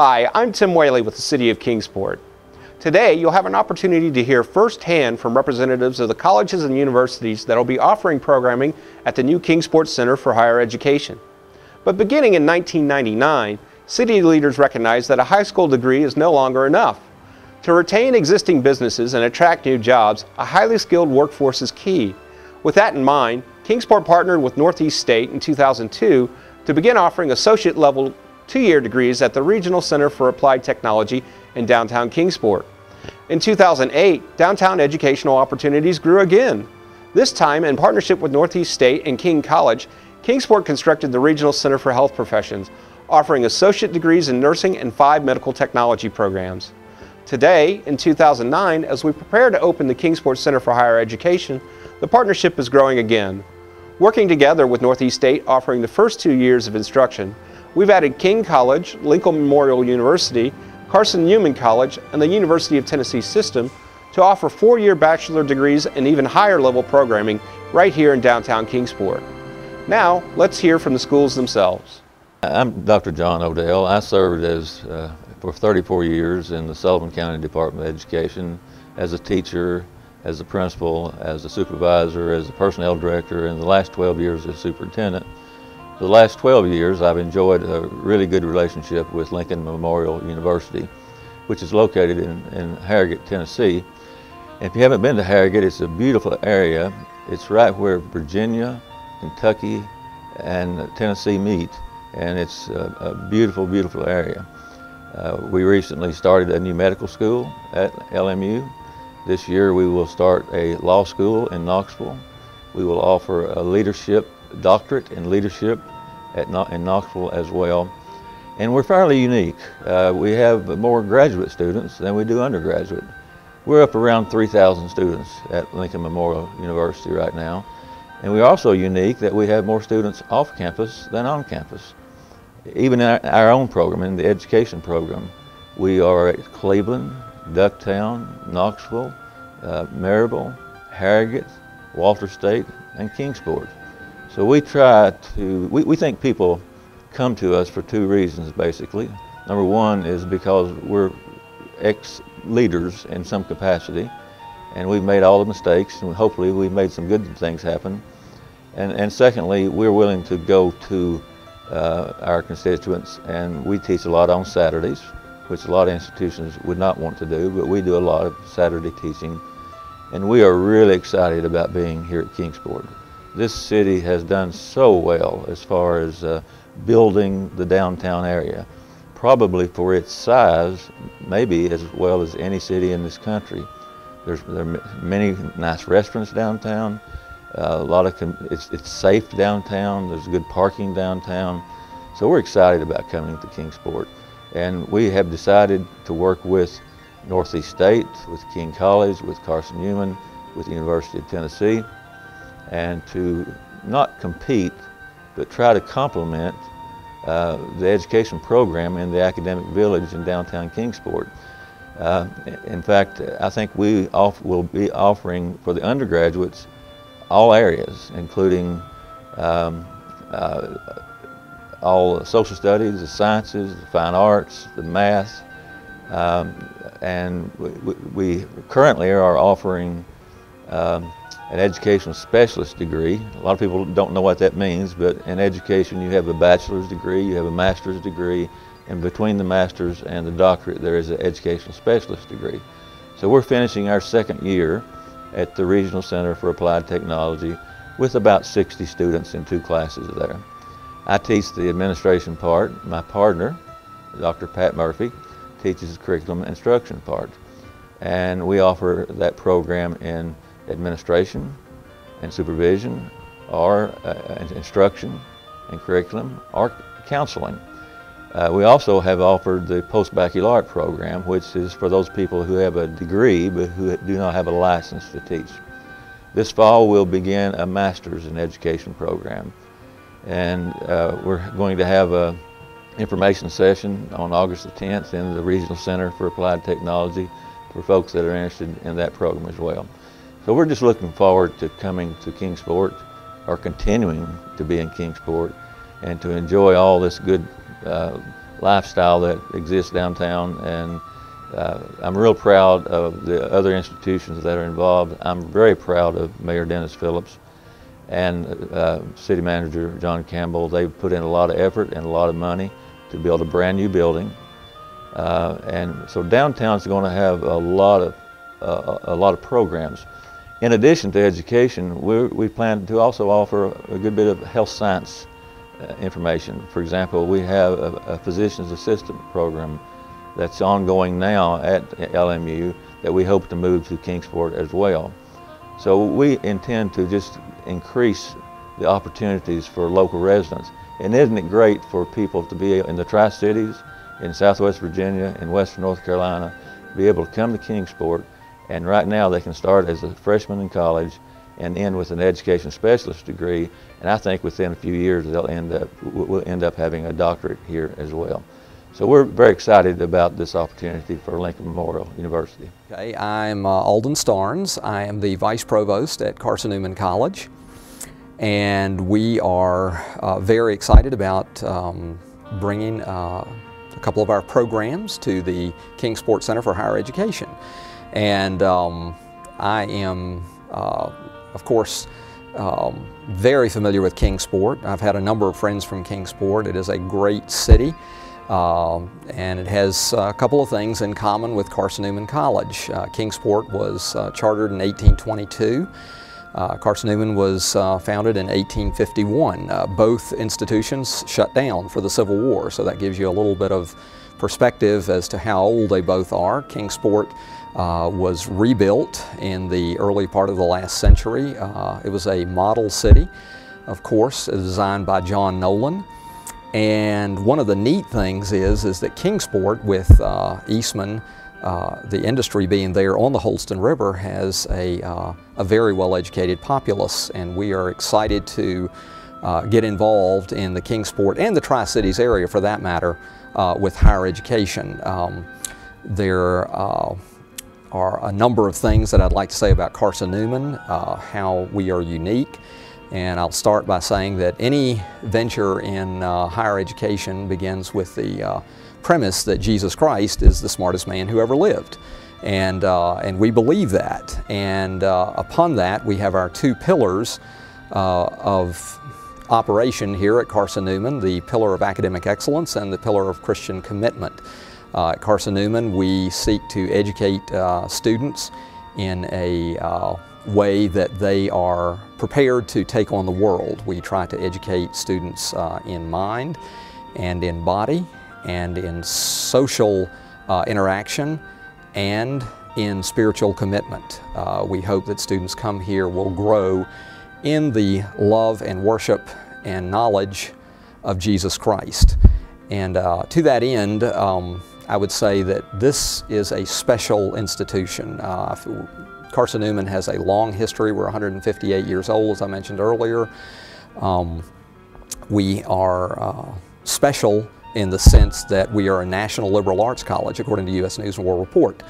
Hi, I'm Tim Whaley with the City of Kingsport. Today, you'll have an opportunity to hear firsthand from representatives of the colleges and universities that will be offering programming at the new Kingsport Center for Higher Education. But beginning in 1999, city leaders recognized that a high school degree is no longer enough. To retain existing businesses and attract new jobs, a highly skilled workforce is key. With that in mind, Kingsport partnered with Northeast State in 2002 to begin offering associate-level two-year degrees at the Regional Center for Applied Technology in downtown Kingsport. In 2008, downtown educational opportunities grew again. This time, in partnership with Northeast State and King College, Kingsport constructed the Regional Center for Health Professions, offering associate degrees in nursing and 5 medical technology programs. Today, in 2009, as we prepare to open the Kingsport Center for Higher Education, the partnership is growing again. Working together with Northeast State offering the first 2 years of instruction, we've added King College, Lincoln Memorial University, Carson Newman College, and the University of Tennessee System to offer 4-year bachelor degrees and even higher level programming right here in downtown Kingsport. Now, let's hear from the schools themselves. I'm Dr. John Odell. I served for 34 years in the Sullivan County Department of Education as a teacher, as a principal, as a supervisor, as a personnel director, and the last 12 years as superintendent. For the last 12 years, I've enjoyed a really good relationship with Lincoln Memorial University, which is located in Harrogate, Tennessee. And if you haven't been to Harrogate, it's a beautiful area. It's right where Virginia, Kentucky, and Tennessee meet, and it's a beautiful, beautiful area. We recently started a new medical school at LMU. This year we will start a law school in Knoxville. We will offer a leadership doctorate in leadership in Knoxville as well. And we're fairly unique. We have more graduate students than we do undergraduate. We're up around 3,000 students at Lincoln Memorial University right now. And we're also unique that we have more students off campus than on campus. Even in our own program, in the education program, we are at Cleveland, Ducktown, Knoxville, Maryville, Harrogate, Walter State, and Kingsport. So we try to, we think people come to us for 2 reasons basically. Number one is because we're ex-leaders in some capacity, and we've made all the mistakes, and hopefully we've made some good things happen. And secondly, we're willing to go to our constituents, and we teach a lot on Saturdays, which a lot of institutions would not want to do, but we do a lot of Saturday teaching. And we are really excited about being here at Kingsport. This city has done so well as far as building the downtown area. Probably for its size, maybe as well as any city in this country. There are many nice restaurants downtown. It's safe downtown. There's good parking downtown. So we're excited about coming to Kingsport. And we have decided to work with Northeast State, with King College, with Carson Newman, with the University of Tennessee, and to not compete, but try to complement the education program in the academic village in downtown Kingsport. In fact, I think we will be offering for the undergraduates all areas, including all social studies, the sciences, the fine arts, the math, and we currently are offering an educational specialist degree. A lot of people don't know what that means, but in education you have a bachelor's degree, you have a master's degree, and between the master's and the doctorate there is an educational specialist degree. So we're finishing our 2nd year at the Regional Center for Applied Technology with about 60 students in 2 classes there. I teach the administration part. My partner, Dr. Pat Murphy, teaches the curriculum instruction part. And we offer that program in administration and supervision, or instruction and curriculum, or counseling. We also have offered the post-baccalaureate program, which is for those people who have a degree but who do not have a license to teach. This fall we'll begin a master's in education program, and we're going to have an information session on August the 10th in the Regional Center for Applied Technology for folks that are interested in that program as well. So we're just looking forward to coming to Kingsport, or continuing to be in Kingsport, and to enjoy all this good lifestyle that exists downtown, and I'm real proud of the other institutions that are involved. I'm very proud of Mayor Dennis Phillips and City Manager John Campbell. They've put in a lot of effort and a lot of money to build a brand new building. And so downtown is going to have a lot of programs. In addition to education, we plan to also offer a good bit of health science information. For example, we have a physician's assistant program that's ongoing now at LMU that we hope to move to Kingsport as well. So we intend to just increase the opportunities for local residents. And isn't it great for people to be in the Tri-Cities, in Southwest Virginia, in Western North Carolina, be able to come to Kingsport, and right now they can start as a freshman in college and end with an education specialist degree, and I think within a few years we'll end up having a doctorate here as well. So we're very excited about this opportunity for Lincoln Memorial University. Okay, I'm Alden Starnes. I am the Vice Provost at Carson Newman College, and we are very excited about bringing a couple of our programs to the Kingsport Center for Higher Education. And I am, of course, very familiar with Kingsport. I've had a number of friends from Kingsport. It is a great city. And it has a couple of things in common with Carson Newman College. Kingsport was chartered in 1822. Carson Newman was founded in 1851. Both institutions shut down for the Civil War, so that gives you a little bit of perspective as to how old they both are. Kingsport was rebuilt in the early part of the last century. It was a model city, of course, designed by John Newman. And one of the neat things is that Kingsport, with Eastman, the industry being there on the Holston River, has a very well-educated populace, and we are excited to get involved in the Kingsport and the Tri-Cities area, for that matter, with higher education. There are a number of things that I'd like to say about Carson Newman, how we are unique. And I'll start by saying that any venture in higher education begins with the premise that Jesus Christ is the smartest man who ever lived. And we believe that. And upon that, we have our two pillars of operation here at Carson Newman, the pillar of academic excellence and the pillar of Christian commitment. At Carson Newman, we seek to educate students in a way that they are prepared to take on the world. We try to educate students in mind and in body and in social interaction and in spiritual commitment. We hope that students come here will grow in the love and worship and knowledge of Jesus Christ. And to that end, I would say that this is a special institution. Carson Newman has a long history. We're 158 years old, as I mentioned earlier. We are special in the sense that we are a national liberal arts college, according to U.S. News and World Report.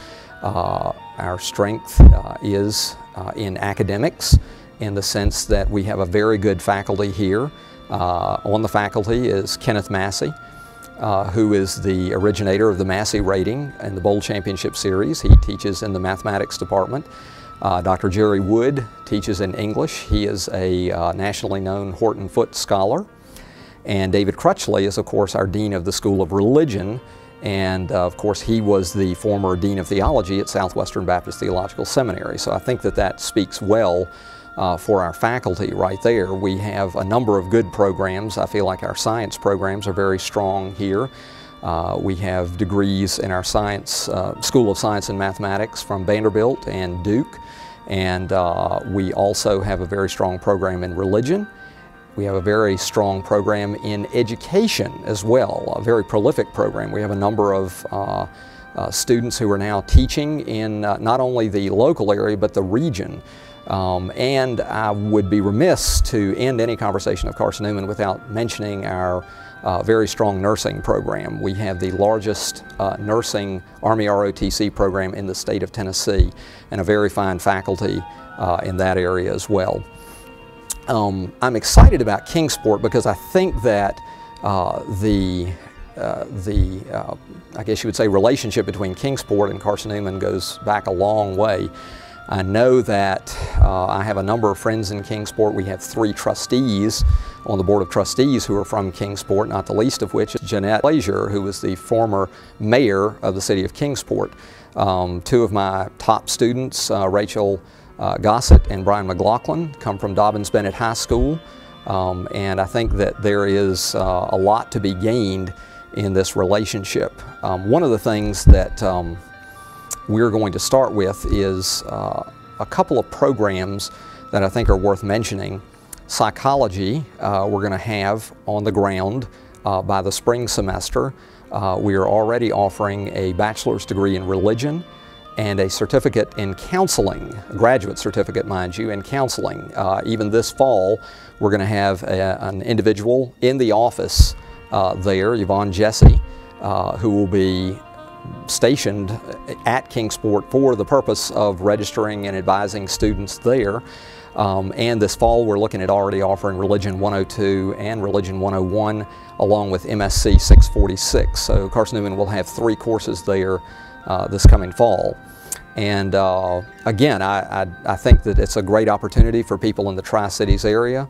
Our strength is in academics, in the sense that we have a very good faculty here. On the faculty is Kenneth Massey, who is the originator of the Massey rating and the Bowl Championship Series. He teaches in the mathematics department. Dr. Jerry Wood teaches in English. He is a nationally known Horton Foote Scholar. And David Crutchley is, of course, our Dean of the School of Religion. And of course, he was the former Dean of Theology at Southwestern Baptist Theological Seminary. So I think that that speaks well for our faculty right there. We have a number of good programs. I feel like our science programs are very strong here. We have degrees in our science, School of Science and Mathematics from Vanderbilt and Duke. And we also have a very strong program in religion. We have a very strong program in education as well, a very prolific program. We have a number of students who are now teaching in not only the local area but the region. And I would be remiss to end any conversation of Carson Newman without mentioning our very strong nursing program. We have the largest nursing Army ROTC program in the state of Tennessee, and a very fine faculty in that area as well. I'm excited about Kingsport because I think that the I guess you would say, relationship between Kingsport and Carson Newman goes back a long way. I know that I have a number of friends in Kingsport. We have 3 trustees on the Board of Trustees who are from Kingsport, not the least of which is Jeanette Glazier, who was the former mayor of the city of Kingsport. 2 of my top students, Rachel Gossett and Brian McLaughlin, come from Dobbins-Bennett High School. And I think that there is a lot to be gained in this relationship. One of the things that we're going to start with is a couple of programs that I think are worth mentioning. Psychology, we're going to have on the ground by the spring semester. We are already offering a bachelor's degree in religion and a certificate in counseling, a graduate certificate, mind you, in counseling. Even this fall, we're going to have an individual in the office there, Yvonne Jesse, who will be stationed at Kingsport for the purpose of registering and advising students there. And this fall we're looking at already offering Religion 102 and Religion 101 along with MSc 646. So Carson Newman will have 3 courses there this coming fall. And again, I think that it's a great opportunity for people in the Tri-Cities area.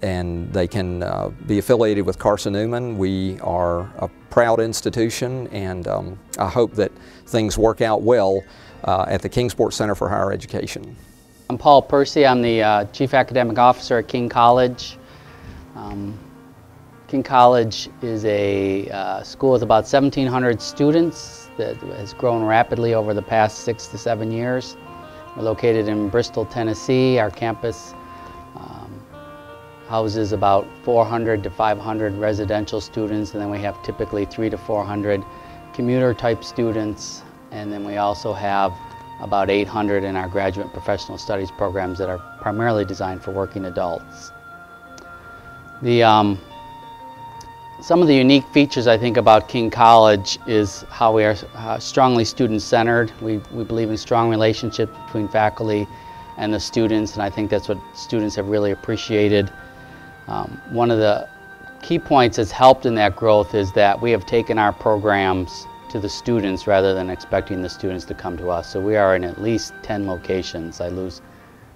And they can be affiliated with Carson Newman. We are a proud institution, and I hope that things work out well at the Kingsport Center for Higher Education. I'm Paul Percy. I'm the Chief Academic Officer at King College. King College is a school with about 1,700 students that has grown rapidly over the past 6 to 7 years. We're located in Bristol, Tennessee. Our campus houses about 400 to 500 residential students, and then we have typically 300 to 400 commuter type students, and then we also have about 800 in our graduate and professional studies programs that are primarily designed for working adults. Some of the unique features I think about King College is how we are strongly student-centered. We believe in strong relationships between faculty and the students, and I think that's what students have really appreciated. One of the key points that's helped in that growth is that we have taken our programs to the students rather than expecting the students to come to us. So we are in at least 10 locations. I lose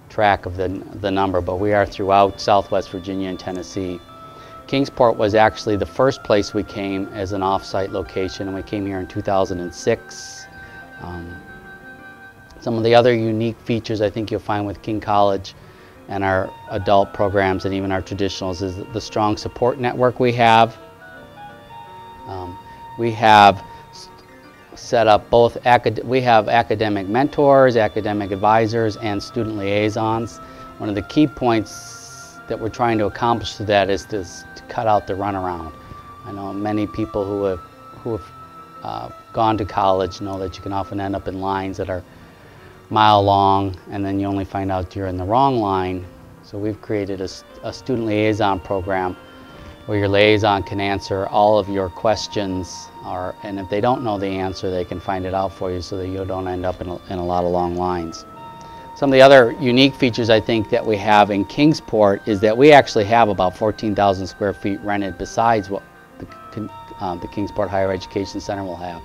track of the number, but we are throughout Southwest Virginia and Tennessee. Kingsport was actually the first place we came as an off-site location, and we came here in 2006. Some of the other unique features I think you'll find with King College and our adult programs and even our traditionals is the strong support network we have. We have set up both we have academic mentors, academic advisors, and student liaisons. One of the key points that we're trying to accomplish through that is to cut out the runaround. I know many people who have gone to college know that you can often end up in lines that are mile long, and then you only find out you're in the wrong line. So we've created a student liaison program where your liaison can answer all of your questions, and if they don't know the answer, they can find it out for you so that you don't end up in a lot of long lines. Some of the other unique features I think that we have in Kingsport is that we actually have about 14,000 square feet rented besides what the Kingsport Higher Education Center will have.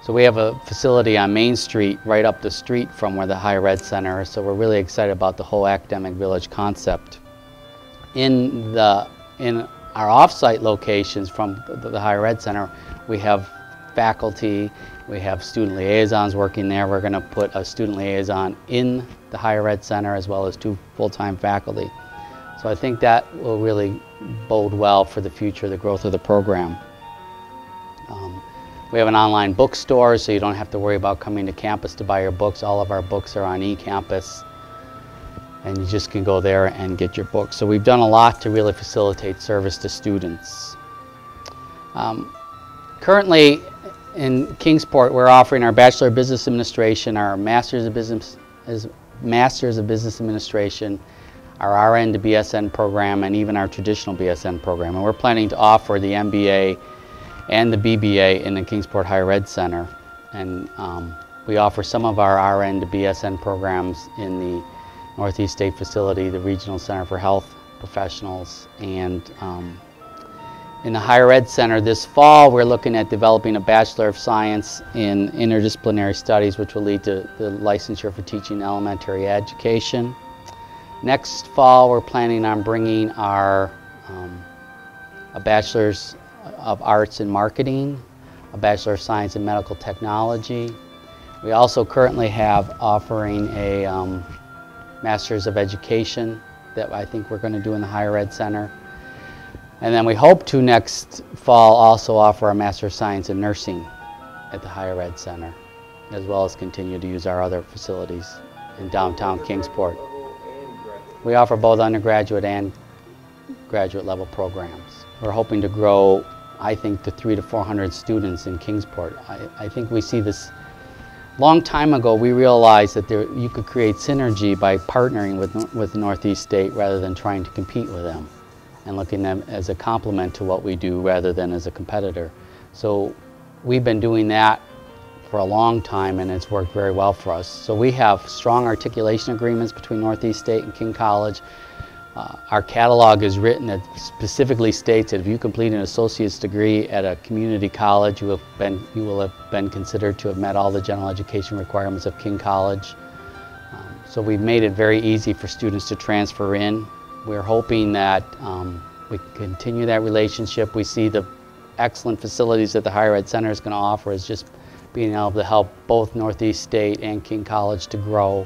So we have a facility on Main Street right up the street from where the Higher Ed Center is, so we're really excited about the whole academic village concept. In our off-site locations from the Higher Ed Center, we have faculty, we have student liaisons working there. We're going to put a student liaison in the Higher Ed Center as well as 2 full-time faculty. So I think that will really bode well for the future, the growth of the program. We have an online bookstore, so you don't have to worry about coming to campus to buy your books. All of our books are on e-campus, and you just can go there and get your books. So we've done a lot to really facilitate service to students. Currently in Kingsport, we're offering our Bachelor of Business Administration, our Masters of Business Administration, our RN to BSN program, and even our traditional BSN program. And we're planning to offer the MBA and the BBA in the Kingsport Higher Ed Center. And we offer some of our RN to BSN programs in the Northeast State Facility, the Regional Center for Health Professionals, and In the Higher Ed Center this fall, we're looking at developing a Bachelor of Science in Interdisciplinary Studies, which will lead to the licensure for teaching elementary education. Next fall, we're planning on bringing our a Bachelor's of Arts in Marketing, a Bachelor of Science in Medical Technology. We also currently have offering a Master's of Education that I think we're going to do in the Higher Ed Center. And then we hope to next fall also offer a Master of Science in Nursing at the Higher Ed Center, as well as continue to use our other facilities in downtown Kingsport. We offer both undergraduate and graduate level programs. We're hoping to grow, I think, to 300 to 400 students in Kingsport. I think we see this. Long time ago, we realized that you could create synergy by partnering with Northeast State rather than trying to compete with them, and looking at them as a complement to what we do rather than as a competitor. So we've been doing that for a long time, and it's worked very well for us. So we have strong articulation agreements between Northeast State and King College. Our catalog is written that specifically states that if you complete an associate's degree at a community college, you will have been considered to have met all the general education requirements of King College. So we've made it very easy for students to transfer in. We're hoping that we continue that relationship. We see the excellent facilities that the Higher Ed Center is going to offer as just being able to help both Northeast State and King College to grow.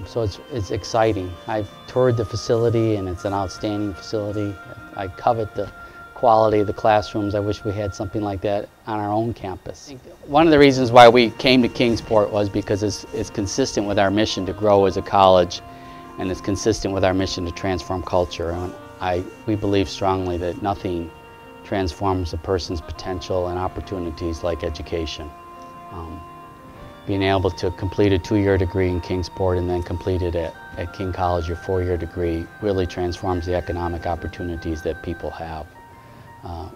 So it's exciting. I've toured the facility, and it's an outstanding facility. I covet the quality of the classrooms. I wish we had something like that on our own campus. One of the reasons why we came to Kingsport was because it's consistent with our mission to grow as a college, and it's consistent with our mission to transform culture. And we believe strongly that nothing transforms a person's potential and opportunities like education. Being able to complete a 2-year degree in Kingsport and then complete it at King College, your 4-year degree, really transforms the economic opportunities that people have.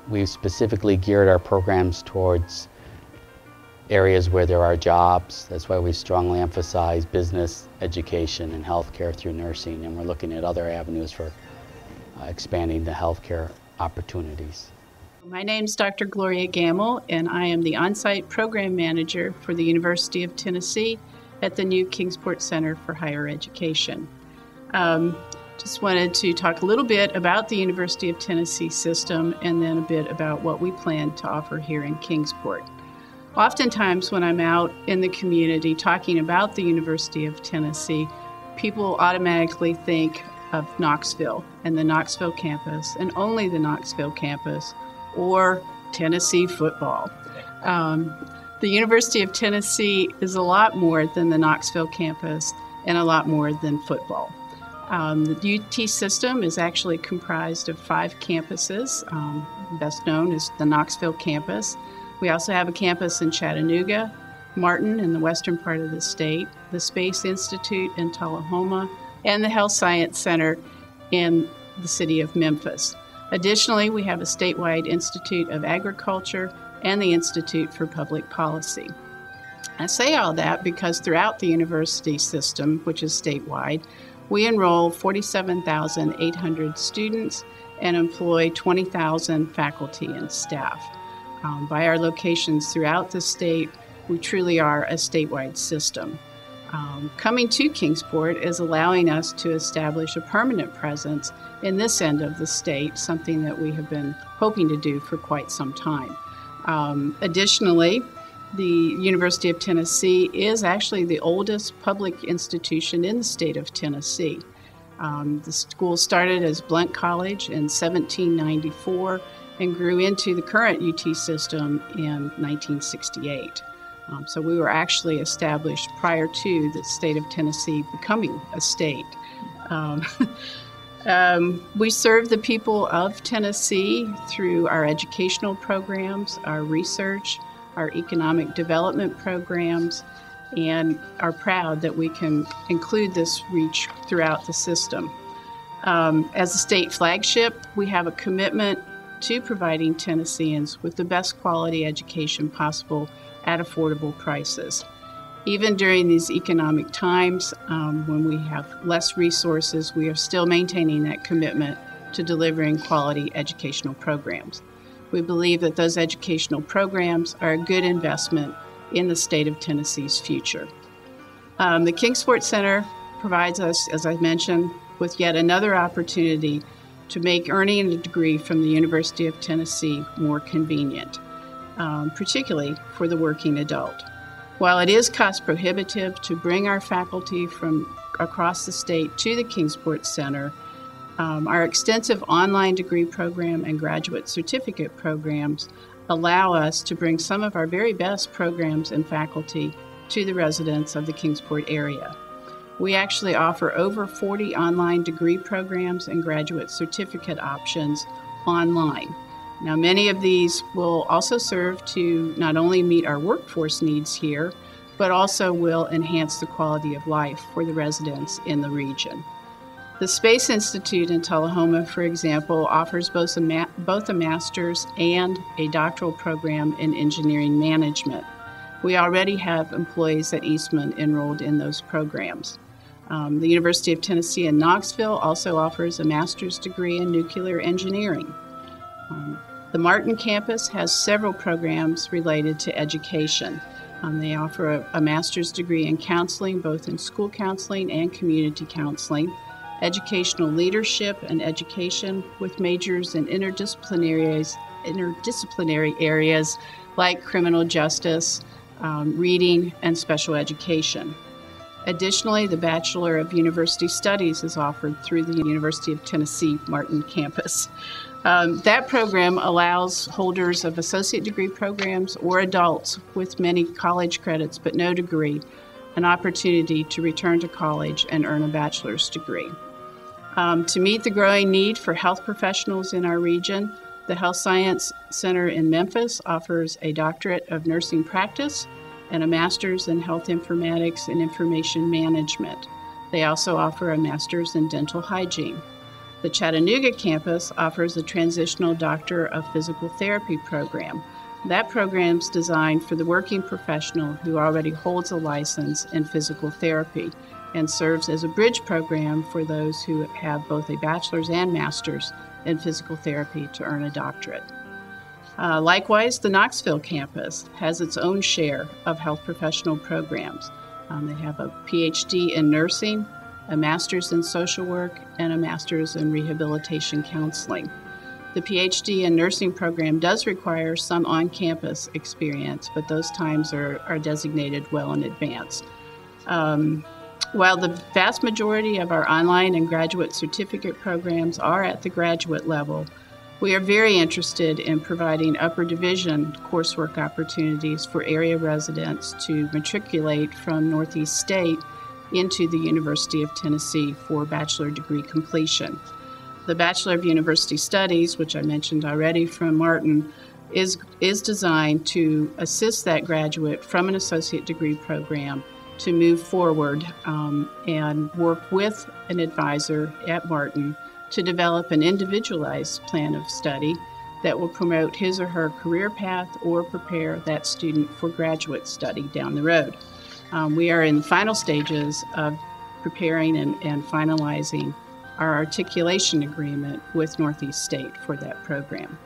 We've specifically geared our programs towards areas where there are jobs. That's why we strongly emphasize business, education, and healthcare through nursing, and we're looking at other avenues for expanding the healthcare opportunities. My name is Dr. Gloria Gamble, and I am the on-site program manager for the University of Tennessee at the new Kingsport Center for Higher Education. Just wanted to talk a little bit about the University of Tennessee system and then a bit about what we plan to offer here in Kingsport. Oftentimes when I'm out in the community talking about the University of Tennessee, people automatically think of Knoxville and the Knoxville campus, and only the Knoxville campus, or Tennessee football. The University of Tennessee is a lot more than the Knoxville campus and a lot more than football. The UT system is actually comprised of 5 campuses, best known as the Knoxville campus. We also have a campus in Chattanooga, Martin in the western part of the state, the Space Institute in Tullahoma, and the Health Science Center in the city of Memphis. Additionally, we have a statewide Institute of Agriculture and the Institute for Public Policy. I say all that because throughout the university system, which is statewide, we enroll 47,800 students and employ 20,000 faculty and staff. By our locations throughout the state, we truly are a statewide system. Coming to Kingsport is allowing us to establish a permanent presence in this end of the state, something that we have been hoping to do for quite some time. Additionally, the University of Tennessee is actually the oldest public institution in the state of Tennessee. The school started as Blount College in 1794 and grew into the current UT system in 1968. So we were actually established prior to the state of Tennessee becoming a state. We serve the people of Tennessee through our educational programs, our research, our economic development programs, and are proud that we can include this reach throughout the system. As a state flagship, we have a commitment to providing Tennesseans with the best quality education possible at affordable prices. Even during these economic times, when we have less resources, we are still maintaining that commitment to delivering quality educational programs. We believe that those educational programs are a good investment in the state of Tennessee's future. The Kingsport Center provides us, as I mentioned, with yet another opportunity to make earning a degree from the University of Tennessee more convenient, particularly for the working adult. While it is cost prohibitive to bring our faculty from across the state to the Kingsport Center, our extensive online degree program and graduate certificate programs allow us to bring some of our very best programs and faculty to the residents of the Kingsport area. We actually offer over 40 online degree programs and graduate certificate options online. Now, many of these will also serve to not only meet our workforce needs here, but also will enhance the quality of life for the residents in the region. The Space Institute in Tullahoma, for example, offers both a master's and a doctoral program in engineering management. We already have employees at Eastman enrolled in those programs. The University of Tennessee in Knoxville also offers a master's degree in nuclear engineering. The Martin campus has several programs related to education. They offer a master's degree in counseling, both in school counseling and community counseling, educational leadership and education with majors in interdisciplinary areas like criminal justice, reading, and special education. Additionally, the Bachelor of University Studies is offered through the University of Tennessee Martin campus. That program allows holders of associate degree programs or adults with many college credits but no degree an opportunity to return to college and earn a bachelor's degree. To meet the growing need for health professionals in our region, the Health Science Center in Memphis offers a doctorate of nursing practice and a master's in health informatics and information management. They also offer a master's in dental hygiene. The Chattanooga campus offers a transitional Doctor of Physical Therapy program. That program is designed for the working professional who already holds a license in physical therapy and serves as a bridge program for those who have both a bachelor's and master's in physical therapy to earn a doctorate. Likewise, the Knoxville campus has its own share of health professional programs. They have a PhD in nursing, a master's in social work, and a master's in rehabilitation counseling. The PhD in nursing program does require some on-campus experience, but those times are designated well in advance. While the vast majority of our online and graduate certificate programs are at the graduate level, we are very interested in providing upper division coursework opportunities for area residents to matriculate from Northeast State into the University of Tennessee for bachelor degree completion. The Bachelor of University Studies, which I mentioned already from Martin, is designed to assist that graduate from an associate degree program to move forward and work with an advisor at Martin to develop an individualized plan of study that will promote his or her career path or prepare that student for graduate study down the road. We are in the final stages of preparing and finalizing our articulation agreement with Northeast State for that program.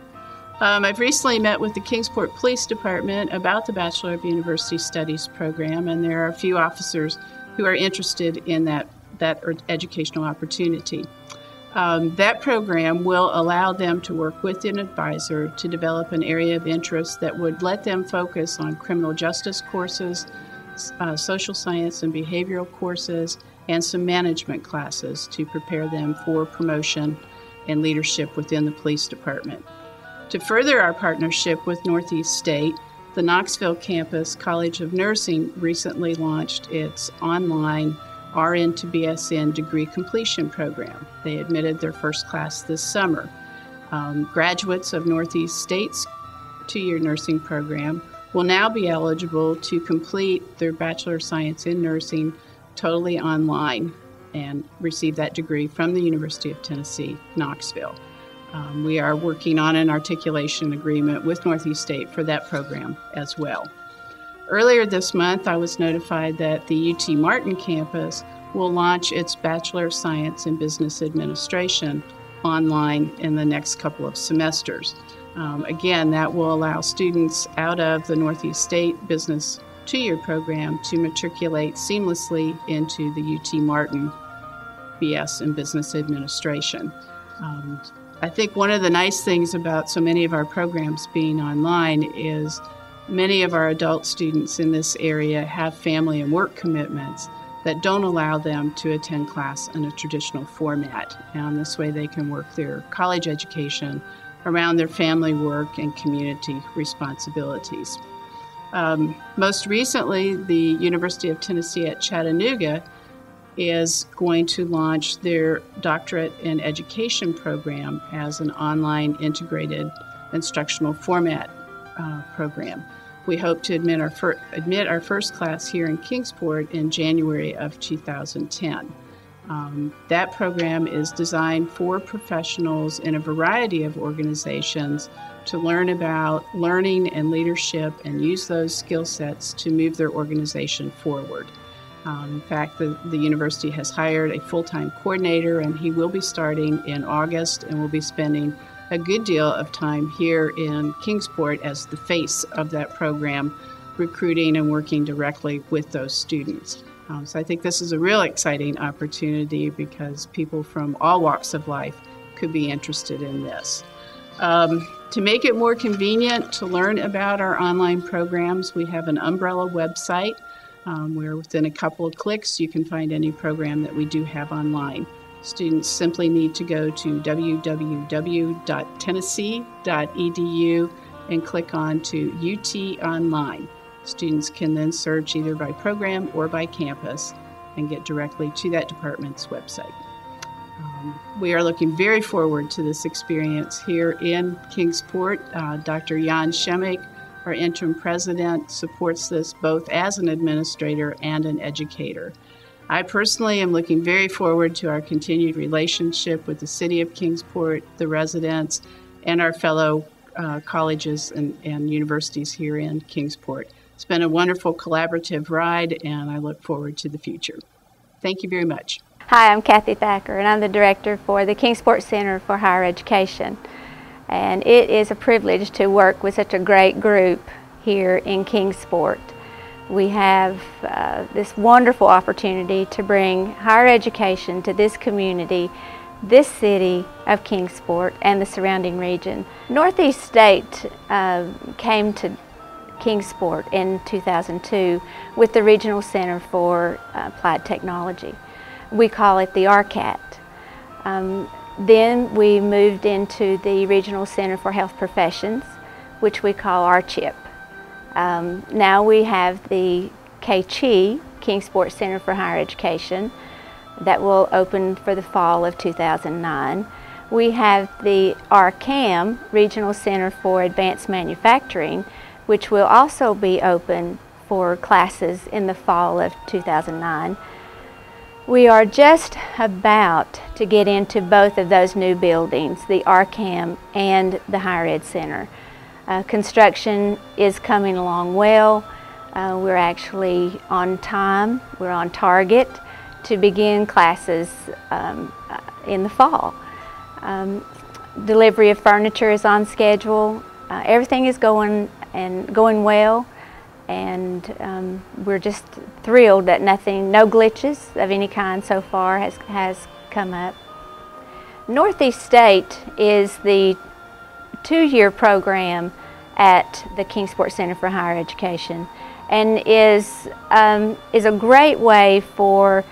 I've recently met with the Kingsport Police Department about the Bachelor of University Studies program, and there are a few officers who are interested in that educational opportunity. That program will allow them to work with an advisor to develop an area of interest that would let them focus on criminal justice courses, social science and behavioral courses, and some management classes to prepare them for promotion and leadership within the police department. To further our partnership with Northeast State, the Knoxville campus College of Nursing recently launched its online RN to BSN degree completion program. They admitted their first class this summer. Graduates of Northeast State's two-year nursing program will now be eligible to complete their Bachelor of Science in Nursing totally online and receive that degree from the University of Tennessee, Knoxville. We are working on an articulation agreement with Northeast State for that program as well. Earlier this month, I was notified that the UT Martin campus will launch its Bachelor of Science in Business Administration online in the next couple of semesters. Again, that will allow students out of the Northeast State Business 2-year program to matriculate seamlessly into the UT Martin BS in Business Administration. I think one of the nice things about so many of our programs being online is many of our adult students in this area have family and work commitments that don't allow them to attend class in a traditional format. And this way they can work their college education around their family, work, and community responsibilities. Most recently, the University of Tennessee at Chattanooga is going to launch their Doctorate in Education program as an online integrated instructional format program. We hope to admit our first class here in Kingsport in January of 2010. That program is designed for professionals in a variety of organizations to learn about learning and leadership and use those skill sets to move their organization forward. In fact, the university has hired a full-time coordinator, and he will be starting in August and will be spending a good deal of time here in Kingsport as the face of that program, recruiting and working directly with those students. So I think this is a real exciting opportunity because people from all walks of life could be interested in this. To make it more convenient to learn about our online programs, we have an umbrella website where within a couple of clicks you can find any program that we do have online. Students simply need to go to www.tennessee.edu and click on to UT Online. Students can then search either by program or by campus and get directly to that department's website. We are looking very forward to this experience here in Kingsport. Dr. Jan Schemmick, our interim president, supports this both as an administrator and an educator. I personally am looking very forward to our continued relationship with the City of Kingsport, the residents, and our fellow colleges and universities here in Kingsport. It's been a wonderful collaborative ride, and I look forward to the future. Thank you very much. Hi, I'm Kathy Thacker, and I'm the director for the Kingsport Center for Higher Education. And it is a privilege to work with such a great group here in Kingsport. We have this wonderful opportunity to bring higher education to this community, this city of Kingsport, and the surrounding region. Northeast State came to Kingsport in 2002 with the Regional Center for Applied Technology. We call it the RCAT. Then we moved into the Regional Center for Health Professions, which we call RCHIP. Now we have the KCHE, Kingsport Center for Higher Education, that will open for the fall of 2009. We have the RCAM, Regional Center for Advanced Manufacturing, which will also be open for classes in the fall of 2009. We are just about to get into both of those new buildings, the RCAM and the Higher Ed Center. Construction is coming along well. We're actually on time, we're on target to begin classes in the fall. Delivery of furniture is on schedule. Everything is going well, and we're just thrilled that no glitches of any kind so far has come up. Northeast State is the 2-year program at the Kingsport Center for Higher Education, and is a great way for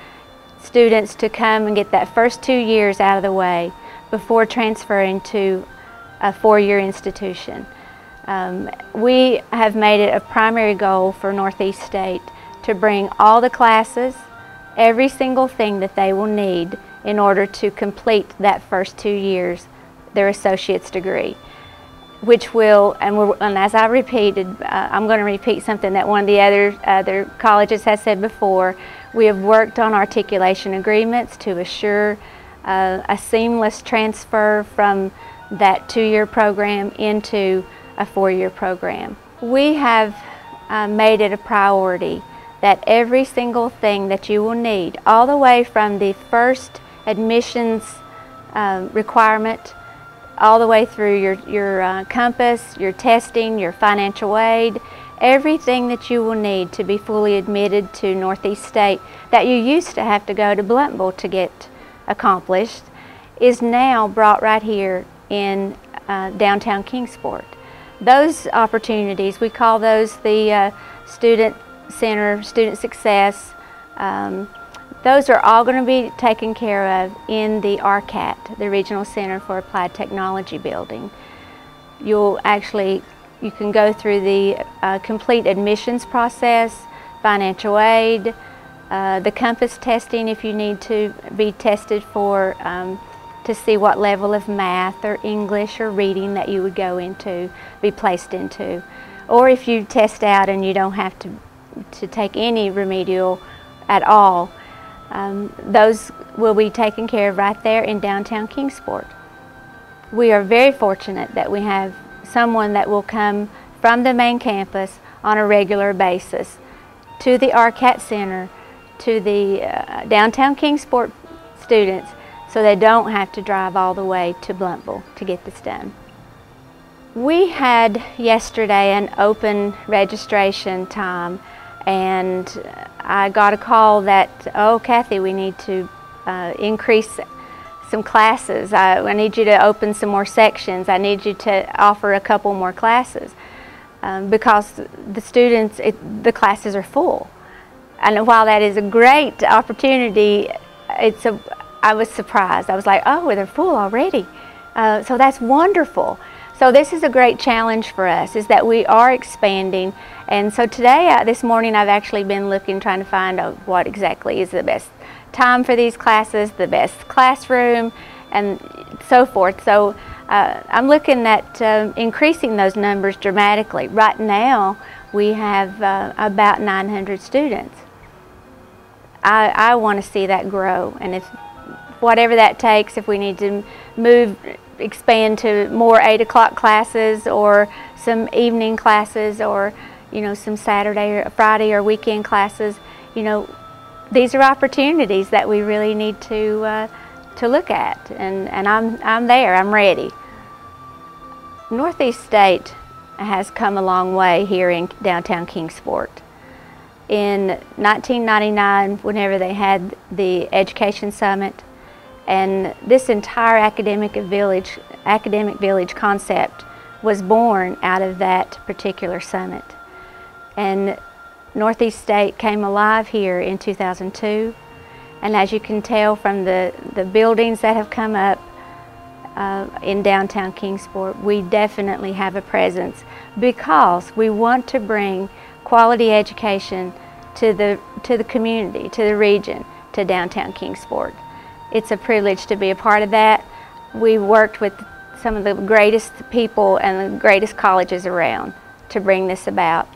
students to come and get that first 2 years out of the way before transferring to a 4-year institution. We have made it a primary goal for Northeast State to bring all the classes, every single thing that they will need in order to complete that first 2 years, their associate's degree, which will, and as I repeated, I'm going to repeat something that one of the other colleges has said before. We have worked on articulation agreements to assure a seamless transfer from that 2-year program into a 4-year program. We have made it a priority that every single thing that you will need, all the way from the first admissions requirement all the way through your compass, your testing, your financial aid, everything that you will need to be fully admitted to Northeast State that you used to have to go to Blountville to get accomplished is now brought right here in downtown Kingsport. Those opportunities, we call those the Student Center, Student Success. Those are all going to be taken care of in the RCAT, the Regional Center for Applied Technology building. You can go through the complete admissions process, financial aid, the compass testing if you need to be tested for to see what level of math or English or reading that you would go into, be placed into. Or if you test out and you don't have to take any remedial at all, those will be taken care of right there in downtown Kingsport. We are very fortunate that we have someone that will come from the main campus on a regular basis to the RCAT Center, to the downtown Kingsport students, so they don't have to drive all the way to Blountville to get this done. We had yesterday an open registration time, and I got a call that, oh, Kathy, we need to increase some classes. I need you to open some more sections. I need you to offer a couple more classes because the students, the classes are full. And while that is a great opportunity, I was surprised. I was like, oh, they're full already. So that's wonderful. So this is a great challenge for us, is that we are expanding. And so today, this morning, I've actually been looking, trying to find out what exactly is the best time for these classes, the best classroom, and so forth. So I'm looking at increasing those numbers dramatically. Right now, we have about 900 students. I want to see that grow, and if whatever that takes, if we need to expand to more 8 o'clock classes or some evening classes, or some Saturday or Friday or weekend classes, these are opportunities that we really need to look at, and I'm there. I'm ready. Northeast State has come a long way here in downtown Kingsport. In 1999, whenever they had the Education Summit, and this entire academic village concept was born out of that particular summit. And Northeast State came alive here in 2002, and as you can tell from the buildings that have come up in downtown Kingsport, we definitely have a presence because we want to bring quality education to the community, to the region, to downtown Kingsport. It's a privilege to be a part of that. We worked with some of the greatest people and the greatest colleges around to bring this about.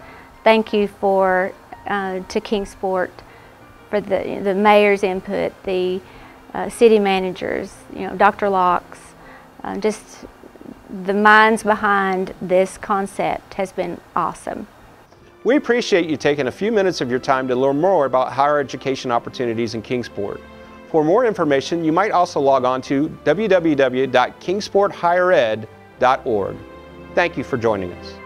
Thank you to Kingsport for the mayor's input, the city managers, Dr. Locks, just the minds behind this concept has been awesome. We appreciate you taking a few minutes of your time to learn more about higher education opportunities in Kingsport. For more information, you might also log on to www.kingsporthighered.org. Thank you for joining us.